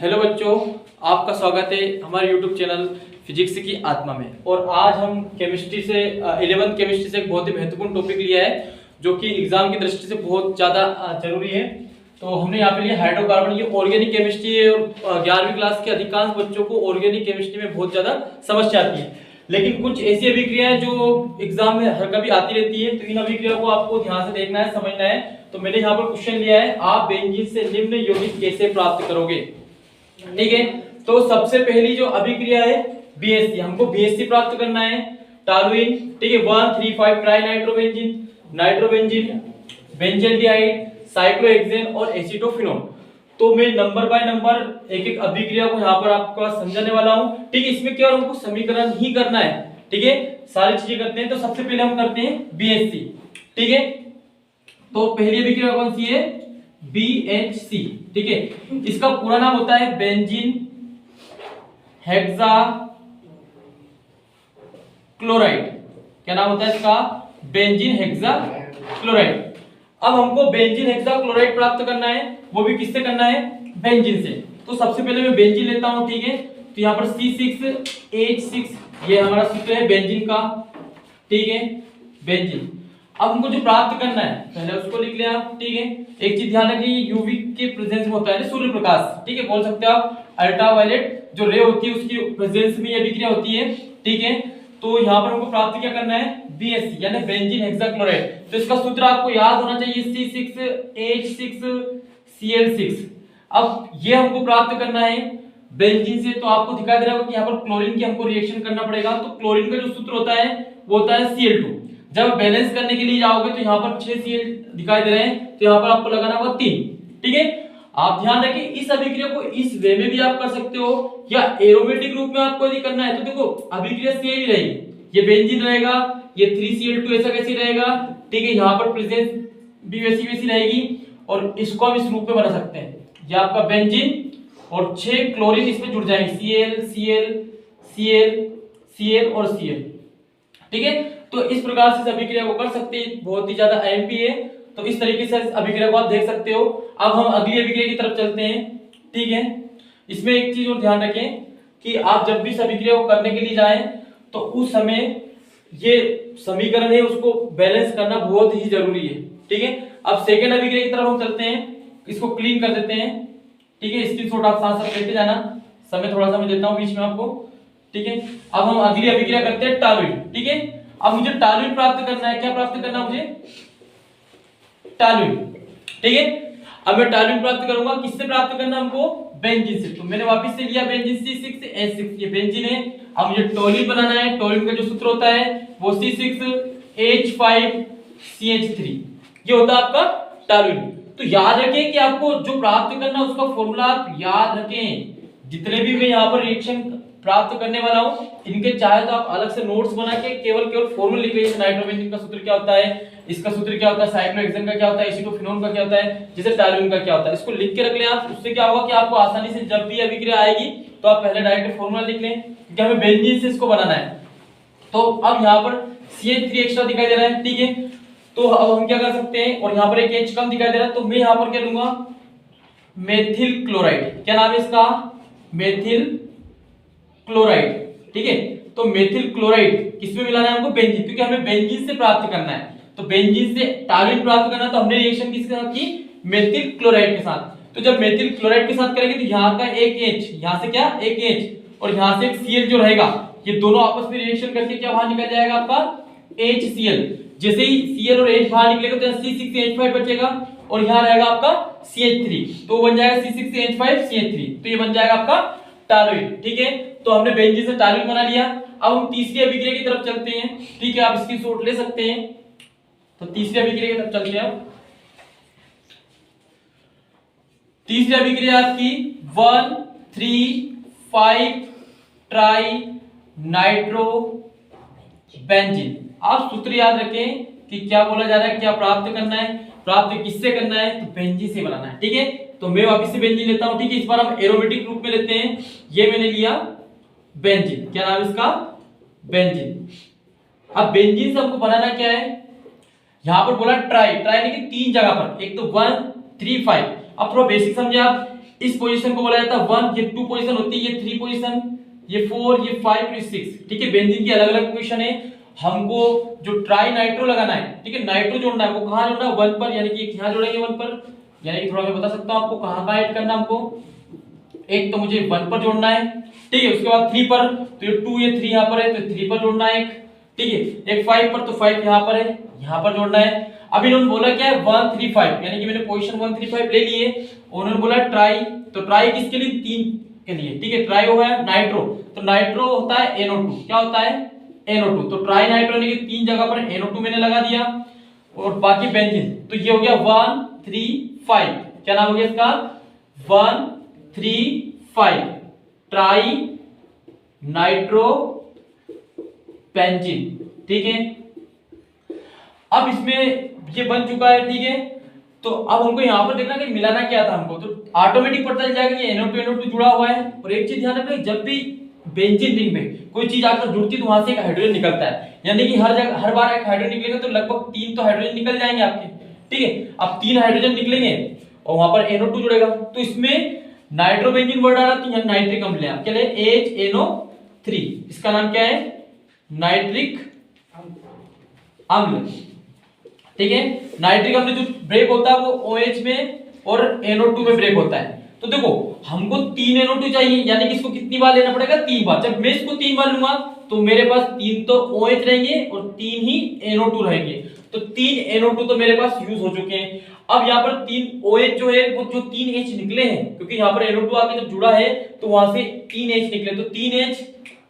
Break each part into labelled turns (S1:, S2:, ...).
S1: Hello बच्चों, आपका स्वागत है हमारे यूट्यूब चैनल फिजिक्स की आत्मा में। और आज हम केमिस्ट्री से 11th केमिस्ट्री से एक बहुत ही महत्वपूर्ण टॉपिक लिया है जो कि एग्जाम की दृष्टि से बहुत ज़्यादा जरूरी है। तो हमने यहाँ पे लिया हाइड्रोकार्बन। ये ऑर्गेनिक केमिस्ट्री है और 11वीं क्लास के अधिकांश बच्चों को ऑर्गेनिक केमिस्ट्री में बहुत ज़्यादा समस्या आती है, लेकिन कुछ ऐसी अभिक्रियाएं जो एग्जाम में हर कभी आती रहती है। तो इन अभिक्रियाओं को आपको ध्यान से देखना है, समझना है। तो मैंने यहाँ पर क्वेश्चन लिया है, आप बेंजीन से निम्न यौगिक कैसे प्राप्त करोगे। ठीक है, तो सबसे पहली जो अभिक्रिया है बीएससी, हमको बीएससी प्राप्त करना है। टॉलुइन, ठीक है, 1,3,5 try nitrobenzene, nitrobenzene, benzaldehyde, cyclohexane और एसिटोफिनोन। तो मैं नंबर बाय नंबर एक एक अभिक्रिया को यहाँ पर आपको समझाने वाला हूँ। ठीक है, इसमें केवल हमको समीकरण ही करना है। ठीक है, सारी चीजें करते हैं। तो सबसे पहले हम करते हैं बीएससी। ठीक है, तो पहली अभिक्रिया कौन सी है? BHC। ठीक है, इसका पूरा नाम होता है बेंजीन हेक्सा क्लोराइड। क्या नाम होता है इसका? Benzene hexa chloride. अब हमको बेंजीन हेक्सा क्लोराइड प्राप्त करना है, वो भी किससे करना है? बेंजीन से। तो सबसे पहले मैं बेंजीन लेता हूं। ठीक है, तो यहां पर C6H6 ये हमारा सूत्र है बेंजीन का। ठीक है, बेंजीन। अब हमको जो प्राप्त करना है पहले उसको लिख लिया आप। ठीक है, एक चीज ध्यान रखिए, यूवी के प्रेजेंस में होता है सूर्य प्रकाश। ठीक है, बोल सकते हो आप अल्ट्रावायलेट जो रे होती है उसकी प्रेजेंस में ये अभिक्रिया होती है। ठीक है, तो यहाँ पर हमको प्राप्त क्या करना है? BHC यानी बेंजीन हेक्साक्लोराइड। तो इसका सूत्र आपको याद होना चाहिए C6H6Cl6। अब ये हमको प्राप्त करना है बेंजीन से। तो आपको दिखाई दे रहा होगा कि यहाँ पर क्लोरीन की हमको रिएक्शन करना पड़ेगा। तो क्लोरीन का जो सूत्र होता है वो होता है Cl2। जब बैलेंस करने के लिए जाओगे तो यहाँ पर 6 Cl दिखाई दे रहे हैं, तो यहाँ पर आपको लगाना होगा 3। ठीक है, आप ध्यान रखिए इस अभिक्रिया को इस वे में भी आप कर सकते हो या एरोमेटिक रूप में आपको यदि करना है तो देखो अभिक्रिया सेम ही रहेगी। ये बेंजीन रहेगा, ये 3Cl2 ऐसा कैसे रहेगा। ठीक है, यहाँ पर प्रेजेंस भी वैसी वैसी रहेगी और इसको हम इस रूप में बना सकते हैं। ये आपका बेंजीन और 6 क्लोरीन इसमें जुड़ जाएंगे, Cl Cl Cl Cl और Cl। ठीक है, तो इस प्रकार से इस अभिक्रिया को कर सकते हैं, बहुत ही ज्यादा आईएमपी है। तो इस तरीके से इस अभिक्रिया को आप देख सकते हो। अब हम अगली अभिक्रिया की तरफ चलते हैं। ठीक है, इसमें एक चीज और ध्यान रखें कि आप जब भी इस अभिक्रिया को करने के लिए जाएं तो उस समय ये समीकरण है उसको बैलेंस करना बहुत ही जरूरी है। ठीक है, अब सेकेंड अभिक्रिया की तरफ हम चलते हैं, इसको क्लीन कर देते हैं। ठीक है, स्क्रीनशॉट आप साथ साथ लेते जाना, समय थोड़ा सा मैं देता हूं बीच में आपको। ठीक है, अब हम अगली अभिक्रिया करते हैं टॉलुइन। ठीक है, अब मुझे टॉलुइन प्राप्त करना है। क्या प्राप्त करना है मुझे? टॉलुइन। ठीक है, अब मैं टॉलुइन प्राप्त करूंगा, किससे प्राप्त करना हमको? बेंजीन से। तो मैंने वापस से लिया बेंजीन C6H6, ये बेंजीन है। अब मुझे टॉलुइन बनाना है। टॉलुइन का जो सूत्र होता है वो C6H5CH3, ये होता है आपका टॉलुइन। तो याद रखें कि आपको जो प्राप्त करना है उसका फॉर्मूला आप याद रखें। जितने भी मैं यहाँ पर रिएक्शन प्राप्त करने वाला हूं इनके चाहे तो आप अलग से नोट्स बना के केवल फॉर्मूला लिख लीजिए। नाइट्रोबेंजीन का सूत्र क्या होता है, इसका सूत्र क्या होता है, साइक्लोहेक्सेन का क्या होता है, एसिटोफिनोन का क्या होता है, जैसे टॉलुइन का क्या होता है, इसको लिख के रख लें आप। उससे क्या होगा कि आपको आसानी से जब भी अभिक्रिया आएगी तो आप पहले डायरेक्ट फॉर्मूला लिख लें क्योंकि हमें बेंजीन से इसको बनाना है। तो अब यहाँ पर CH3 एक्स्ट्रा दिखाई दे रहा है। ठीक है, तो अब हम क्या कर सकते हैं, और यहाँ पर एक H कम दिखाई दे रहा है, तो मैं यहाँ पर क्या लूंगा? Methyl chloride. क्या नाम है इसका? Methyl chloride. ठीक है, तो मेथिल क्लोराइड किसमें मिलाना है हमको? बेंजीन, क्योंकि हमें बेंजीन से प्राप्त करना है। तो बेंजीन से टॉलुइन प्राप्त करना तो हमने रिएक्शन किसके साथ की? मेथिल क्लोराइड के साथ। तो जब मेथिल क्लोराइड के साथ करेंगे तो यहाँ का एक H, यहाँ से क्या एक H और यहाँ से एक Cl जो रहेगा, ये दोनों आपस में रिएक्शन करके क्या बाहर निकल जाएगा आपका HCl। जैसे ही Cl और H बाहर निकलेगा तो C6H5 बचेगा और यहाँ रहेगा आपका CH3, तो बन जाएगा C6H5CH3, तो ये बन जाएगा आपका टॉलुइन। ठीक है, तो हमने बेंजीन से टॉलुइन बना लिया। अब हम तीसरी अभिक्रिया की तरफ चलते हैं। ठीक है, आप इसकी शॉट ले सकते हैं। तो तीसरी अभिक्रिया की तरफ चलते हैं। तीसरी अभिक्रिया आपकी 1,3,5 ट्राई नाइट्रो बेंजीन। आप सूत्र याद रखें कि क्या बोला जा रहा है, क्या प्राप्त करना है, प्राप्त किससे करना है? तो बेंजीन से बनाना है। ठीक है, तो मैं वापस से बेंजीन लेता हूं। ठीक है, इस बार हम एरोमेटिक रूप में लेते हैं। ये मैंने लिया बेंजीन। क्या नाम है इसका? बेंजीन। अब बेंजीन से हमको बनाना क्या है? यहां पर बोला ट्राई, ट्राई यानी कि 3 जगह पर, एक तो 1, 3, 5। अब थोड़ा बेसिक समझे आप। इस पोजीशन को बोला जाता है 1, ये 2 पोजीशन होती है, ये 3 पोजीशन, ये 4, ये 5, ये 6। ठीक है, बेंजीन की अलग अलग पोजीशन है। हमको जो ट्राई नाइट्रो लगाना है, ठीक है, नाइट्रो जोड़ना है, वो कहां जोड़ना है? 1 पर, यानी कि यहां जोड़ेंगे 1 पर, यानी कि थोड़ा मैं बता सकता हूं आपको कहां कहां ऐड करना हमको। एक तो मुझे 1 पर जोड़ना है, ठीक है, उसके बाद 3 पर, तो ये 2 ये 3 यहां पर है, तो 3 पर जोड़ना है एक, ठीक है, एक 5 पर, तो 5 यहां पर है, यहां पर जोड़ना है। अब इन्होंने बोला क्या है 1 3 5, यानी कि मैंने पोजीशन 1 3 5 ले लिए, उन्होंने बोला ट्राई, तो ट्राई किसके लिए? 3 के लिए, ठीक है। ट्राई होगा नाइट्रो, तो नाइट्रो होता है NO2, क्या होता है? NO2, तो ट्राई नाइट्रो यानी कि 3 जगह पर NO2 मैंने लगा दिया, और बाकी बेंजीन, तो ये हो गया 1 3 5, क्या नाम हो गया इसका? 1 3 5 ट्राई नाइट्रो बेंजीन, ठीक है। अब इसमें ये बन चुका है, ठीक है। तो अब हमको यहाँ पर देखना कि मिलाना क्या था हमको, तो ऑटोमेटिक पता चल जाएगा कि NO2 जुड़ा हुआ है। और एक चीज ध्यान रखना, जब भी बेंजीन रिंग में कोई चीज आकर जुड़ती है तो वहां से एक हाइड्रोजन निकलता है, यानी कि हर जगह हर बार एक हाइड्रोजन निकलेगा तो लगभग 3 तो हाइड्रोजन निकल जाएंगे आपके, ठीक है। अब 3 हाइड्रोजन निकलेंगे और वहां पर NO2 जुड़ेगा, तो इसमें नाइट्रोबेंजीन वर्ड आ रहा है, तो यहाँ नाइट्रिक अम्ल है, क्या है? HNO3, इसका नाम क्या है? नाइट्रिक अम्ल, ठीक है। नाइट्रिक अम्ल जो ब्रेक होता है वो OH में और NO2 में ब्रेक होता है। तो देखो हमको 3 NO2 चाहिए, यानी कि इसको कितनी बार लेना पड़ेगा? 3 बार। जब मैं इसको 3 बार लूंगा तो मेरे पास 3 तो OH रहेंगे और 3 ही NO2 रहेंगे, तो 3 NO2 तो मेरे पास यूज हो चुके हैं। अब यहाँ पर 3 OH जो है वो जो 3 H निकले हैं, क्योंकि यहाँ पर NO2 आके जब जुड़ा है तो वहां से 3 H निकले, तो 3 H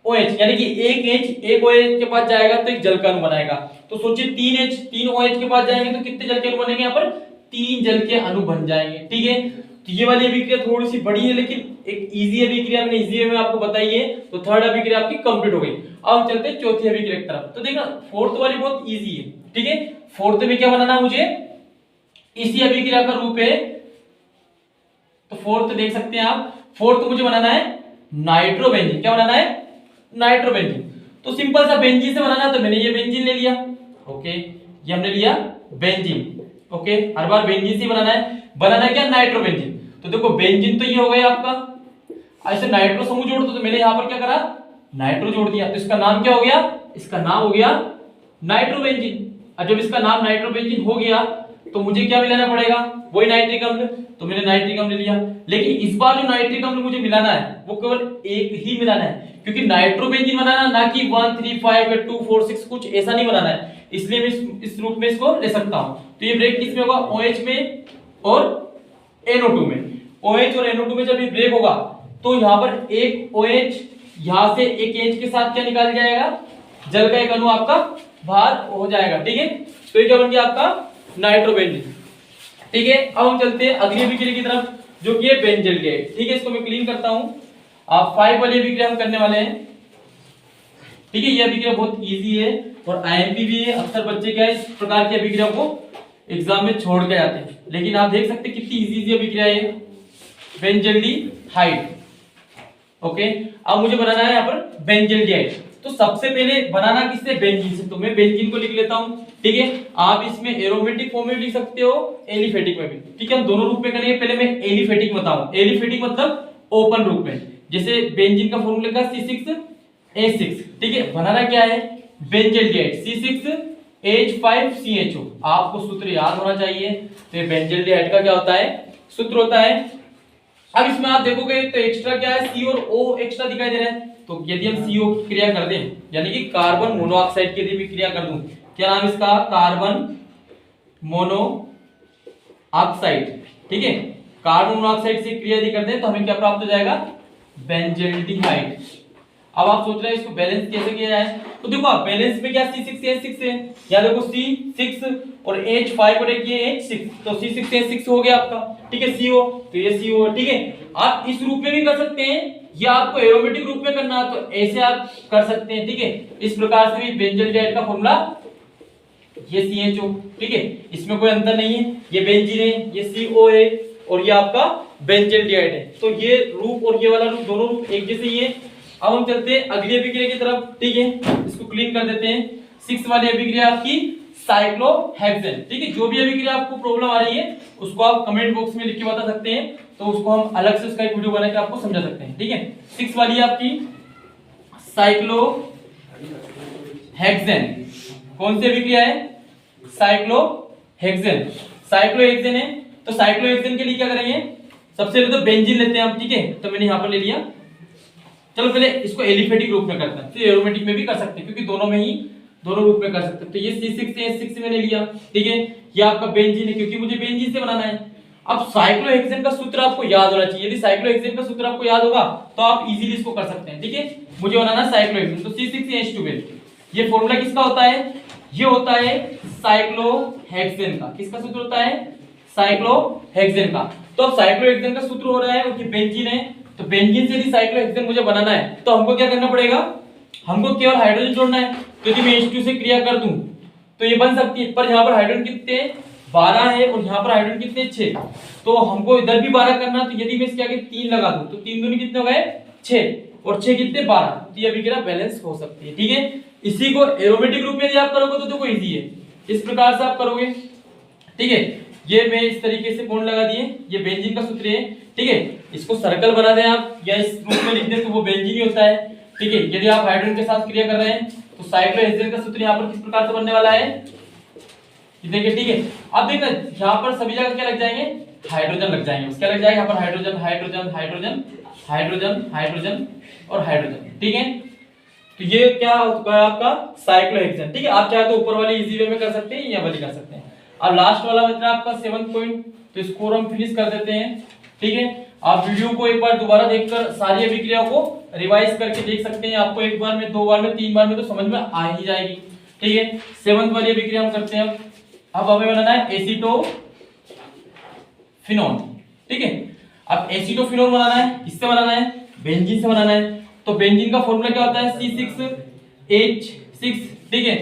S1: OH, यानी कि एक H एक OH के पास जाएगा तो एक जल का अणु बनाएगा। तो सोचिए 3 H 3 OH के पास जाएंगे तो कितने जल के अणु बनेंगे? यहाँ पर 3 जल के अणु बन जाएंगे, ठीक है। तो ये वाली अभिक्रिया थोड़ी सी बड़ी है, लेकिन एक इजी अभिक्रिया मैंने इजी में आपको बताई है, तो थर्ड अभिक्रिया आपकी कंप्लीट हो गई। अब हम चलते हैं चौथी अभिक्रिया की तरफ। तो देखना फोर्थ वाली बहुत इजी है, ठीक है। फोर्थ में क्या बनाना है मुझे? इसी अभिक्रिया का रूप है, तो फोर्थ देख सकते हैं आप। फोर्थ मुझे बनाना है नाइट्रोबेंजीन, क्या बनाना है? नाइट्रोबेंजीन। तो सिंपल सा बेंजीन से बनाना, तो मैंने ये बेंजीन ले लिया, ओके, ये हमने लिया बेंजीन, ओके। हर बार बेंजीन से बनाना है। बनाना क्या? नाइट्रोबेंजीन। तो देखो बेंजीन तो ये हो गया आपका, ऐसे नाइट्रो समूह जोड़ दो, तो मैंने यहां पर क्या करा? नाइट्रो जोड़ दिया, तो इसका नाम क्या हो गया? इसका नाम हो गया नाइट्रोबेंजीन। और जब इसका नाम नाइट्रोबेंजीन हो गया तो मुझे क्या मिलाना पड़ेगा? वही नाइट्रिक अम्ल, तो मैंने नाइट्रिक अम्ल लिया। लेकिन इस बार जो नाइट्रिक अम्ल मुझे मिलाना है वो केवल एक ही मिलाना है, क्योंकि नाइट्रोबेंजीन बनाना ना कि 1 3 5 या 2 4 6 कुछ ऐसा नहीं बनाना है, इसलिए मैं इस रूप में इसको ले सकता हूं। तो ये ब्रेक किस में होगा? OH में और NO2 में। OH और NO2 में जब ये ब्रेक होगा तो यहाँ पर एक OH यहां से एक H के साथ क्या निकाल जाएगा? जल का एक अणु आपका बाहर हो जाएगा, ठीक है। तो ये क्या बन गया आपका? नाइट्रोबेंजीन, ठीक है। अब हम चलते हैं अगली अभिक्रिया की तरफ, जो कि है बेंजल्डिहाइड, ठीक है। इसको मैं क्लीन करता हूं। आप 5 वाली अभिक्रिया हम करने वाले हैं, ठीक है। ये अभिक्रिया बहुत इजी है और IMP भी है। अक्सर बच्चे क्या है इस प्रकार की अभिक्रिया को एग्जाम में छोड़ के जाते हैं, लेकिन आप देख सकते हैं कितनी इजी अभिक्रिया है बेंजल्डिहाइड, ओके। अब मुझे बनाना है यहाँ पर बेंजल्डिहाइड। तो सबसे पहले बनाना किससे? बेंजीन से। तो मैं बेंजीन को लिख लेता हूं, ठीक है। आप इसमें एरोमेटिक फॉर्म में लिख सकते हो, एलिफेटिक में भी, ठीक है। हम दोनों रूप में करेंगे। पहले मैं एलिफेटिक बताऊं। एलिफेटिक मतलब ओपन रूप में, जैसे बेंजीन का फॉर्मूला का C6H6, ठीक है। बनाना क्या है? Benzaldehyde C6H5CHO। आपको सूत्र याद होना चाहिए। तो ये बेंजल्डिहाइड का क्या होता है? सूत्र होता है। अब इसमें आप देखोगे तो एक्स्ट्रा क्या है? C और O एक्स्ट्रा दिखाई दे रहा है। तो यदि हम CO की क्रिया कर दें, यानी कि कार्बन मोनोऑक्साइड की यदि भी क्रिया कर दूं, क्या नाम इसका? कार्बन मोनोऑक्साइड, ठीक है। कार्बन मोनोऑक्साइड से क्रिया यदि कर दें तो हमें क्या प्राप्त हो जाएगा? बेंजल्डिहाइड। अब आप सोच रहे हैं इसको बैलेंस कैसे किया जाए? तो देखो आप बैलेंस में क्या C6H6 है, या देखो C6 और H5 और एक ये H6, तो C6H6 हो गया आपका, ठीक है। CO, तो ये CO है, ठीक है। आप इस रूप में भी कर सकते हैं या आपको एरोमेटिक रूप में करना है तो ऐसे आप कर सकते हैं, ठीक है। इस प्रकार से भी बेंजल्डिहाइड का फॉर्मूला ये CHO, ठीक है। इसमें कोई अंतर नहीं है, ये बेंजीन है, ये CO है और ये आपका बेंजल्डिहाइड है। तो ये रूप और ये वाला रूप दोनों रूप एक जैसे ही है। अब हम चलते हैं अगली अभिक्रिया की तरफ, ठीक है। इसको क्लीन कर देते हैं। 6 वाली अभिक्रिया आपकी साइक्लोहेक्सेन, ठीक है। जो भी अभिक्रिया आपको प्रॉब्लम आ रही है उसको आप कमेंट बॉक्स में लिख के बता सकते हैं, तो तो उसको हम अलग से उसका एक वीडियो बना के आपको समझा सकते हैं, ठीक है। 6 वाली है आपकी साइक्लोहेक्सेन। कौन सी अभिक्रिया है? साइक्लोहेक्सेन। साइक्लोहेक्सेन है तो साइक्लोहेक्सेन के लिए क्या करेंगे, सबसे पहले तो बेंजीन लेते हैं हम, ठीक है। तो मैंने यहां पर ले लिया। चलो पहले इसको एलिफेटिक रूप में करते हैं, फिर एरोमेटिक में भी कर सकते हैं, क्योंकि दोनों में ही दोनों रूप में कर सकते हैं। तो ये C6H6 मैंने लिया, ठीक है। ये आपका बेंजीन है, क्योंकि मुझे बेंजीन से बनाना है। अब साइक्लोहेक्सेन का सूत्र आपको याद होना चाहिए। यदि साइक्लोहेक्सेन का सूत्र आपको याद होगा तो आप इजीली इसको कर सकते हैं, ठीक है। मुझे बनाना है साइक्लोहेक्सेन, तो C6H12। ये फॉर्मूला किसका होता है? ये होता है साइक्लोहेक्सेन का। किसका सूत्र होता है? साइक्लोहेक्सेन का। तो अब साइक्लोहेक्सेन का सूत्र हो रहा है कि बेंजीन है, तो बेंजीन से यदि साइक्लोहेक्सेन मुझे बनाना है तो हमको क्या करना पड़ेगा? हमको केवल हाइड्रोजन जोड़ना है। तो यदि मैं H2 से क्रिया कर दूं तो ये बन सकती है, पर यहाँ पर हाइड्रोजन कितने 12 है और यहाँ पर हाइड्रोजन कितने 6, तो हमको इधर भी 12 करना। तो यदि मैं इसके आगे 3 लगा दूं तो 3 दूनी कितने हो गए 6, और 6 कितने 12, तो ये अभिक्रिया बैलेंस हो सकती है, ठीक है। इसी को एरोमेटिक रूप में यदि आप करोगे तो देखो इजी है, इस प्रकार से आप करोगे, ठीक है। ये मैं इस तरीके से कोण लगा दिए, ये बेंजीन का सूत्र है, ठीक है। इसको सर्कल बना दें आप या इस रूप में लिख दें तो वो बेंजीन ही होता है, ठीक है। यदि आप हाइड्रोजन के साथ क्रिया कर रहे हैं तो साइक्लोहेक्सेन का सूत्र यहाँ पर किस प्रकार से बनने वाला है, देखिए, ठीक है। अब देखना यहाँ पर सभी जगह क्या लग जाएंगे? हाइड्रोजन लग जाएंगे। क्या लग जाएगा यहाँ पर? Hydrogen hydrogen hydrogen hydrogen hydrogen और हाइड्रोजन, ठीक है। तो ये क्या होगा आपका साइक्लोहेक्सेन, ठीक है। आप चाहे तो ऊपर वाली इजी वे में कर सकते हैं या वाली कर सकते हैं। अब लास्ट वाला बच रहा है आपका 7 पॉइंट, तो इसको हम फिनिश कर देते हैं, ठीक है। आप वीडियो को एक बार दोबारा देखकर सारी अभिक्रियाओं को रिवाइज करके देख सकते हैं। आपको एक बार में, 2 बार में, 3 बार में तो समझ में आ ही जाएगी, ठीक है। 7th वाली अभिक्रिया हम करते हैं। अब हमें बनाना है एसीटोफिनोन, ठीक है। अब एसीटोफिनोन बनाना है, किससे बनाना है? बेंजीन से बनाना है। तो बेंजीन का फॉर्मूला क्या होता है? C6H6, ठीक है।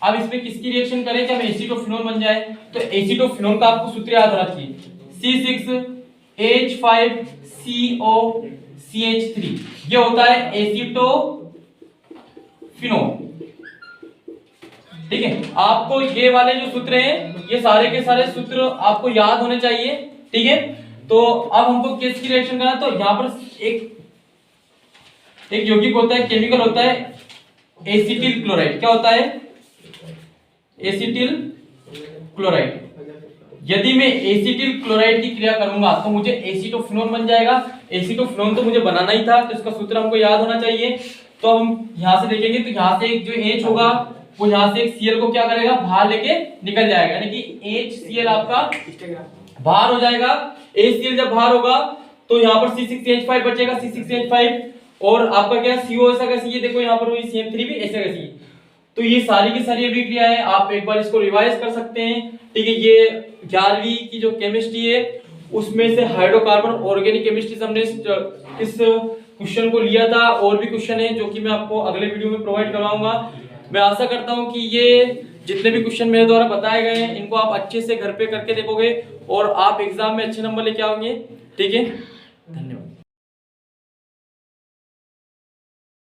S1: अब इसमें किसकी रिएक्शन करें कि हम एसीटोफिनोन बन जाए? तो एसीटोफिनोन का आपको सूत्र याद होना चाहिए, C6H5COCH3। ये होता है एसीटोफिनोन, ठीक है। आपको ये वाले जो सूत्र हैं, ये सारे के सारे सूत्र आपको याद होने चाहिए, ठीक है। तो अब हमको किसकी रिएक्शन करना है? तो यहाँ पर एक यौगिक होता है, केमिकल होता है एसिटिल क्लोराइड। क्या होता है? Acetyl chloride. यदि मैं एसिटिल क्लोराइड की क्रिया करूंगा तो मुझे एसीटोफिनोन बन जाएगा। एसीटोफिनोन तो मुझे बनाना ही था, तो इसका सूत्र हमको याद होना चाहिए। तो हम यहां से देखेंगे तो यहां से एक जो H होगा वो यहां से एक Cl को क्या करेगा? बाहर लेके निकल जाएगा, यानी कि HCl आपका बाहर हो जाएगा। HCl जब बाहर होगा तो यहाँ पर C6H5 बचेगा, C6H5, और आपका क्या CO ऐसा कैसे, ये देखो यहाँ पर वही CH3 भी ऐसा कैसे। तो ये सारी की सारी अभिक्रियाएं आप एक बार इसको रिवाइज कर सकते हैं, ठीक है। ये 11वीं की जो केमिस्ट्री है उसमें से हाइड्रोकार्बन ऑर्गेनिक केमिस्ट्री से हमने इस क्वेश्चन को लिया था। और भी क्वेश्चन है जो कि मैं आपको अगले वीडियो में प्रोवाइड करवाऊंगा। मैं आशा करता हूं कि ये जितने भी क्वेश्चन मेरे द्वारा बताए गए हैं इनको आप अच्छे से घर पे करके देखोगे और आप एग्जाम में अच्छे नंबर लेके आओगे, ठीक है। धन्यवाद।